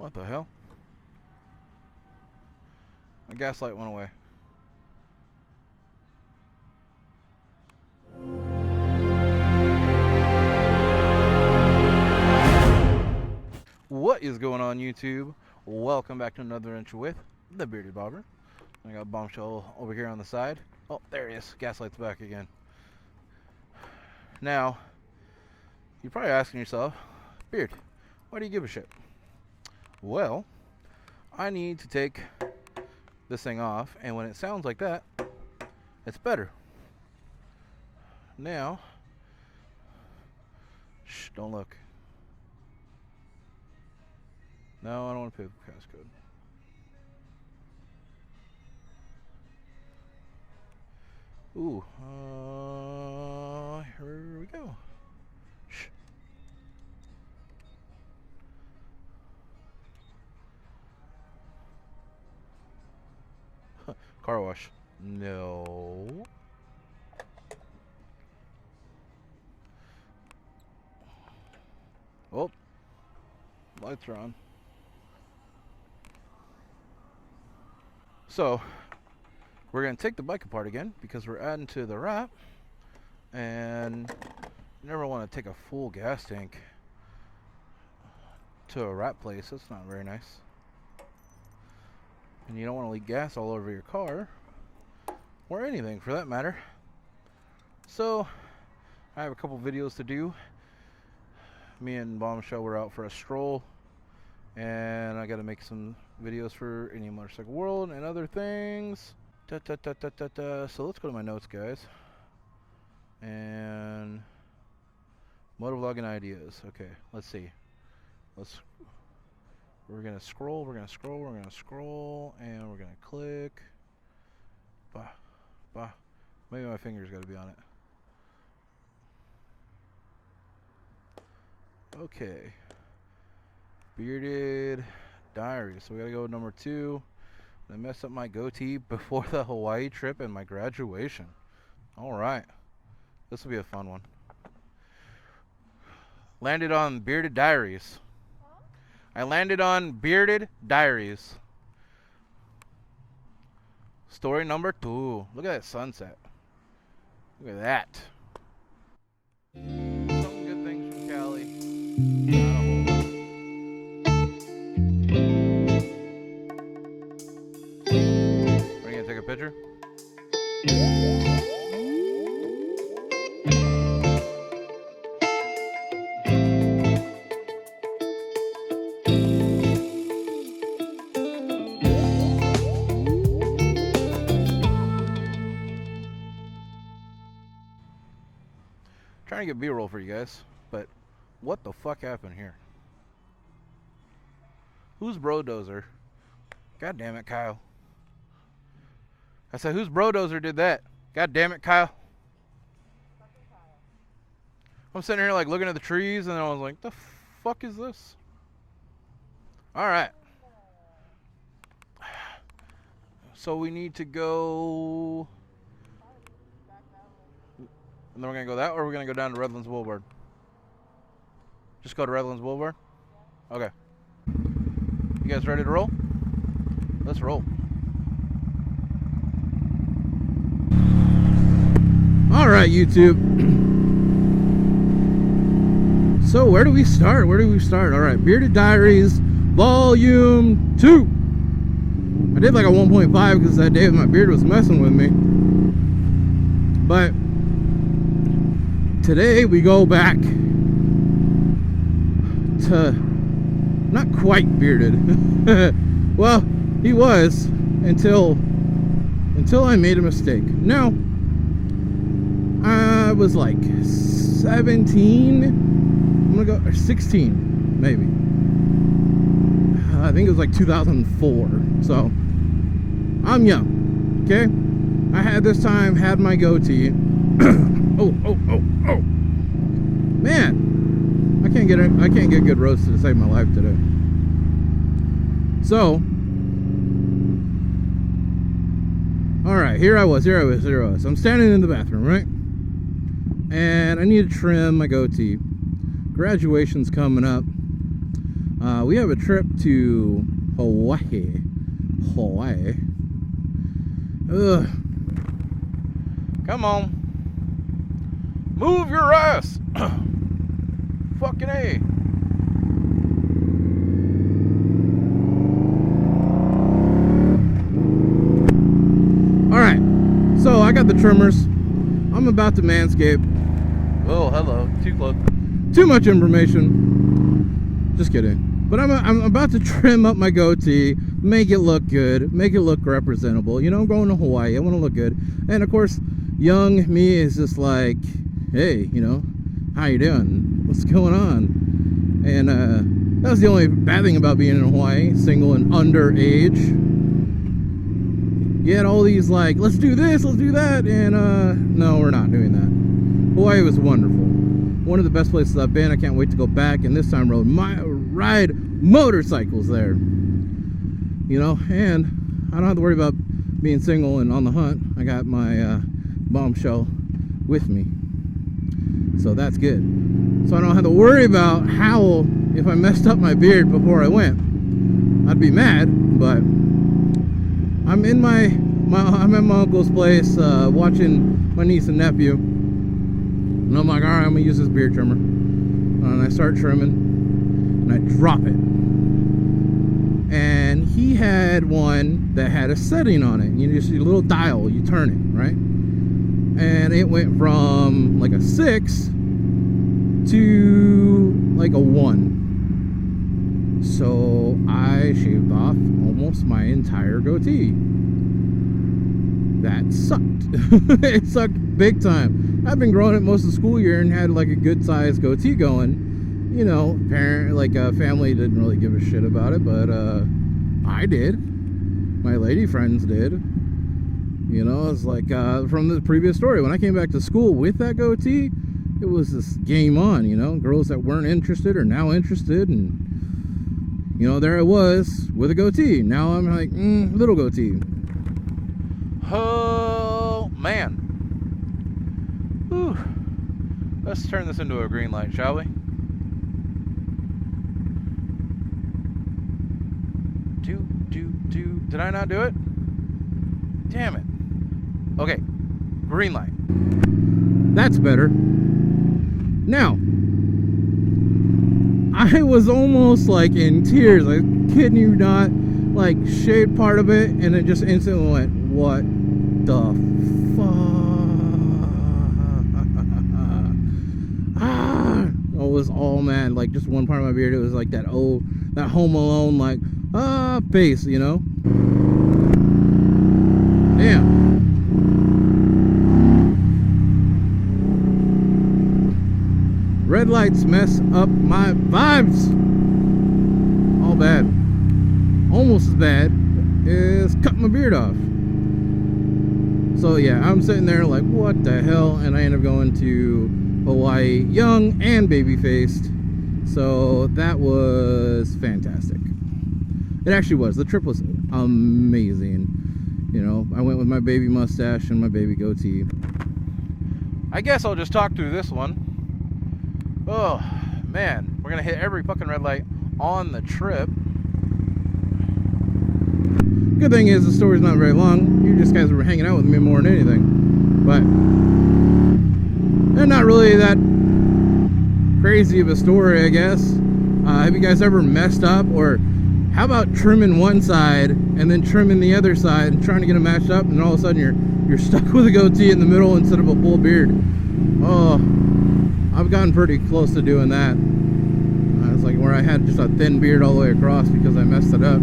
What the hell? My gas light went away. What is going on, YouTube? Welcome back to another adventure with the Bearded Bobber. I got Bombshell over here on the side. Oh, there he is. Gas light's back again. Now, you're probably asking yourself, Beard, why do you give a shit? Well, I need to take this thing off, and when it sounds like that, it's better. Now, shh, don't look. No, I don't want to pay the passcode. Ooh, here we go. Shh. Car wash. No. Oh, lights are on. So, we're going to take the bike apart again because we're adding to the wrap, and you never want to take a full gas tank to a wrap place. That's not very nice. And you don't want to leak gas all over your car, or anything for that matter. So, I have a couple videos to do. Me and Bombshell were out for a stroll, and I got to make some videos for Indian Motorcycle World and other things. So let's go to my notes, guys. And motovlog and ideas. Okay, let's see. We're gonna scroll, and we're gonna click. Maybe my finger's gotta be on it. Okay. Bearded Diaries. So we gotta go with number 2. I messed up my goatee before the Hawaii trip and my graduation. Alright. This will be a fun one. Landed on Bearded Diaries. I landed on Bearded Diaries. Story number 2. Look at that sunset. Look at that. Some good things from Cali. Are you gonna take a picture? Trying to get B-roll for you guys, but what the fuck happened here? Who's Brodozer? God damn it, Kyle. I said, whose Brodozer did that? God damn it, Kyle. I'm sitting here like looking at the trees, and I was like, the fuck is this? Alright. So we need to go... And then we're going to go that, or we're going to go down to Redlands Boulevard? Just go to Redlands Boulevard? Okay. You guys ready to roll? Let's roll. Alright, YouTube. So, where do we start? Alright, Bearded Diaries, Volume 2. I did like a 1.5 because that day my beard was messing with me. But today we go back to not quite bearded. Well, he was until I made a mistake. Now, I was like 17. I'm gonna go, or 16 maybe. I think it was like 2004. So I'm young. Okay, I had my goatee. Oh, man, I can't get good roasted to save my life today. So, all right, here I was. I'm standing in the bathroom, right? And I need to trim my goatee. Graduation's coming up. We have a trip to Hawaii. Ugh. Come on. Move your ass. Fucking A. Alright. So I got the trimmers. I'm about to manscape. Oh, hello. Too close. Too much information. Just kidding. But I'm about to trim up my goatee, make it look good, make it look representable. You know, I'm going to Hawaii. I want to look good. And of course, young me is just like, hey, you know, how you doing? What's going on? And that was the only bad thing about being in Hawaii, single and underage. You had all these like, let's do this, let's do that, and no, we're not doing that. Hawaii was wonderful. One of the best places I've been. I can't wait to go back, and this time ride motorcycles there. You know, and I don't have to worry about being single and on the hunt. I got my bombshell with me, so that's good. So I don't have to worry about how, if I messed up my beard before I went, I'd be mad. But I'm in I'm at my uncle's place watching my niece and nephew, and I'm like, all right, I'm gonna use this beard trimmer, and I start trimming, and I drop it. And he had one that had a setting on it. You just, a little dial, you turn it, right? And it went from like a 6 to like a 1. So I shaved off almost my entire goatee. That sucked. It sucked big time. I've been growing it most of the school year and had like a good sized goatee going. You know, family didn't really give a shit about it, but I did. My lady friends did. You know, it's like from the previous story, when I came back to school with that goatee, it was this game on. You know, girls that weren't interested are now interested, and you know, there I was with a goatee. Now I'm like, little goatee. Oh man. Whew. Let's turn this into a green light, shall we? Did I not do it? Damn it. Okay, green light. That's better. Now, I was almost like in tears. I'm kidding you not. Like, shaved part of it, and it just instantly went, what the fuck? I was all mad. Like, just one part of my beard, it was like that Home Alone, like, face, you know? Damn. Red lights mess up my vibes. All bad. Almost as bad as cutting my beard off. So yeah, I'm sitting there like, what the hell? And I end up going to Hawaii young and baby-faced. So that was fantastic. It actually was. The trip was amazing. You know, I went with my baby mustache and my baby goatee. I guess I'll just talk through this one. Oh, man. We're going to hit every fucking red light on the trip. Good thing is the story's not very long. You just guys were hanging out with me more than anything. But they're not really that crazy of a story, I guess. Have you guys ever messed up? Or how about trimming one side and then trimming the other side and trying to get them matched up, and all of a sudden you're stuck with a goatee in the middle instead of a full beard? Oh, I've gotten pretty close to doing that. It's like where I had just a thin beard all the way across because I messed it up.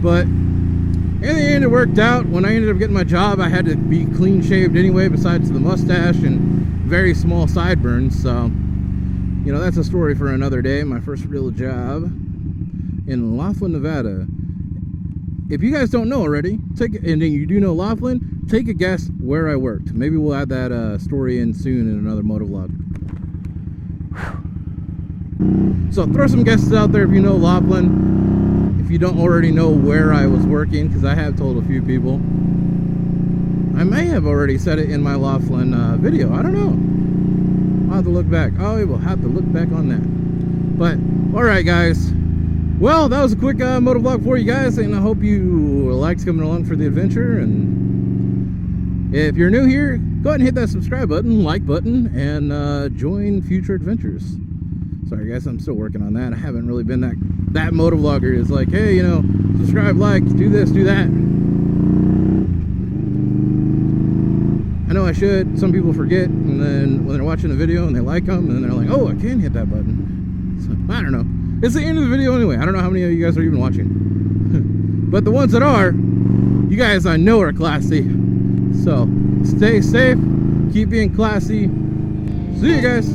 But in the end, it worked out. When I ended up getting my job, I had to be clean shaved anyway, besides the mustache and very small sideburns. So, you know, that's a story for another day. My first real job in Laughlin, Nevada. If you guys don't know already, and you do know Laughlin, take a guess where I worked. Maybe we'll add that story in soon in another motovlog. So throw some guesses out there if you know Laughlin. If you don't already know where I was working, because I have told a few people. I may have already said it in my Laughlin video. I don't know. I'll have to look back. I will have to look back on that. But all right, guys. Well, that was a quick moto vlog for you guys, and I hope you liked coming along for the adventure. And if you're new here, go ahead and hit that subscribe button, like button, and join future adventures. Sorry guys, I'm still working on that. I haven't really been that moto vlogger. Is like, hey, you know, subscribe, like, do this, do that. I know I should. Some people forget, and then when they're watching the video and they like them, and then they're like, oh, I can hit that button. So, I don't know. It's the end of the video anyway. I don't know how many of you guys are even watching. But the ones that are, you guys I know are classy. So, stay safe, keep being classy. See you guys.